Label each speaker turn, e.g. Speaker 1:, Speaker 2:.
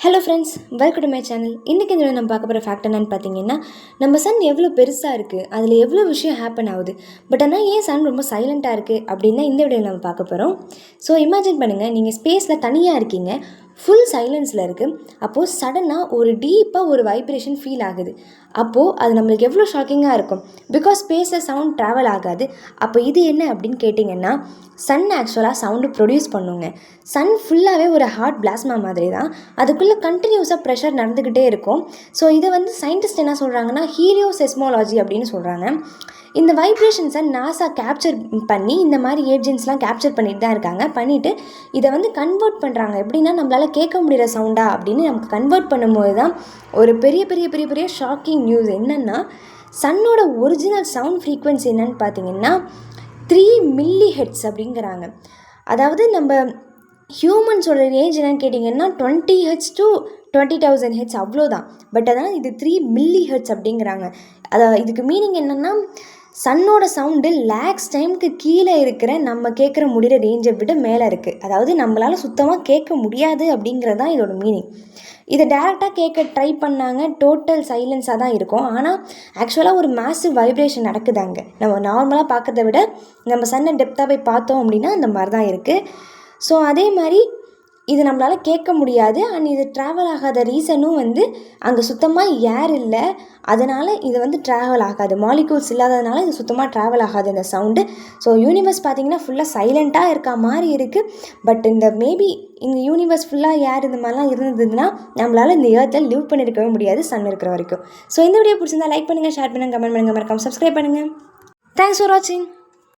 Speaker 1: Hello friends, welcome to my channel. இன்றைக்கி இந்த நம்ம பார்க்க போகிற ஃபேக்ட் என்னன்னு பார்த்தீங்கன்னா, நம்ம சன் எவ்வளோ பெருசாக இருக்குது, அதில் எவ்வளோ விஷயம் ஹேப்பன் ஆகுது. பட் ஆனால் ஏன் சன் ரொம்ப சைலண்ட்டாக இருக்குது அப்படின்னு தான் இந்த வீடியோவில் நம்ம பார்க்க போகிறோம். ஸோ இமேஜின் பண்ணுங்கள், நீங்கள் ஸ்பேஸில் தனியாக இருக்கீங்க, ஃபுல் சைலன்ஸில் இருக்குது. அப்போது சடனாக ஒரு டீப்பாக ஒரு வைப்ரேஷன் ஃபீல் ஆகுது. அப்போது அது நம்மளுக்கு எவ்வளோ ஷாக்கிங்காக இருக்கும். பிகாஸ் ஸ்பேஸில் சவுண்ட் ட்ராவல் ஆகாது. அப்போ இது என்ன அப்படின்னு கேட்டிங்கன்னா, சன் ஆக்சுவலாக சவுண்டு ப்ரொடியூஸ் பண்ணுங்க. சன் ஃபுல்லாகவே ஒரு ஹார்ட் பிளாஸ்மா மாதிரி தான். அதுக்குள்ளே கண்டினியூஸாக ப்ரெஷர் நடந்துக்கிட்டே இருக்கும். ஸோ இதை சயின்டிஸ்ட் என்ன சொல்கிறாங்கன்னா, ஹீலியோசெஸ்மாலஜி அப்படின்னு சொல்கிறாங்க. இந்த வைப்ரேஷன்ஸை நாசா கேப்சர் பண்ணி இந்த மாதிரி ஏஜென்ட்ஸ்லாம் கேப்சர் பண்ணிட்டு தான் இருக்காங்க. பண்ணிவிட்டு இதை கன்வெர்ட் பண்ணுறாங்க. எப்படின்னா, நம்மளால் கேட்க முடிகிற சவுண்டா அப்படின்னு நமக்கு கன்வெர்ட் பண்ணும்போது தான் ஒரு பெரிய பெரிய பெரிய பெரிய ஷாக்கிங் நியூஸ் என்னென்னா, சன்னோட ஒரிஜினல் சவுண்ட் ஃப்ரீக்வன்சி என்னன்னு பார்த்தீங்கன்னா 3 mHz அப்படிங்கிறாங்க. அதாவது நம்ம ஹியூமன்ஸோட ரேஞ்ச் என்னன்னு கேட்டிங்கன்னா 20 Hz to 20,000 Hz அவ்வளோதான். பட் அதனால் இது 3 mHz அப்படிங்கிறாங்க. இதுக்கு மீனிங் என்னென்னா, சன்னோட சவுண்டு லேக்ஸ் டைமுக்கு கீழே இருக்கிற நம்ம கேட்குற முடிகிற ரேஞ்சை விட மேலே இருக்குது. அதாவது நம்மளால் சுத்தமாக கேட்க முடியாது அப்படிங்கிறது தான் இதோட மீனிங். இதை டேரெக்டாக கேட்க ட்ரை பண்ணாங்க, டோட்டல் சைலன்ஸாக தான் இருக்கும். ஆனால் ஆக்சுவலாக ஒரு மேசிவ் வைப்ரேஷன் நடக்குது அங்கே. நம்ம நார்மலாக பார்க்கறத விட நம்ம சன்னை டெப்த்தாக போய் பார்த்தோம் அப்படின்னா அந்த மாதிரி தான் இருக்குது. ஸோ அதே மாதிரி இது நம்மளால் கேட்க முடியாது. அண்ட் இது ட்ராவல் ஆகாத ரீசனும் அங்கே சுத்தமாக ஏர் இல்லை. அதனால் இது ட்ராவல் ஆகாது. மாலிகூல்ஸ் இல்லாததுனால இது சுத்தமாக ட்ராவல் ஆகாது இந்த சவுண்டு. ஸோ யூனிவர்ஸ் பார்த்திங்கன்னா ஃபுல்லாக சைலண்ட்டாக இருக்க மாதிரி இருக்குது. பட் மேபி இந்த யூனிவர்ஸ் ஃபுல்லாக ஏர் இந்த மாதிரிலாம் இருந்ததுன்னா நம்மளால் இந்த ஏர்த்தில் லிவ் பண்ணியிருக்கவே முடியாது, சன் இருக்கிற வரைக்கும். ஸோ இந்த வீடியோ பிடிச்சிருந்தா லைக் பண்ணுங்கள், ஷேர் பண்ணுங்கள், கமெண்ட் பண்ணுங்கள், மறக்காம சப்ஸ்கிரைப் பண்ணுங்கள். தேங்க்ஸ் ஃபார் வாட்சிங்.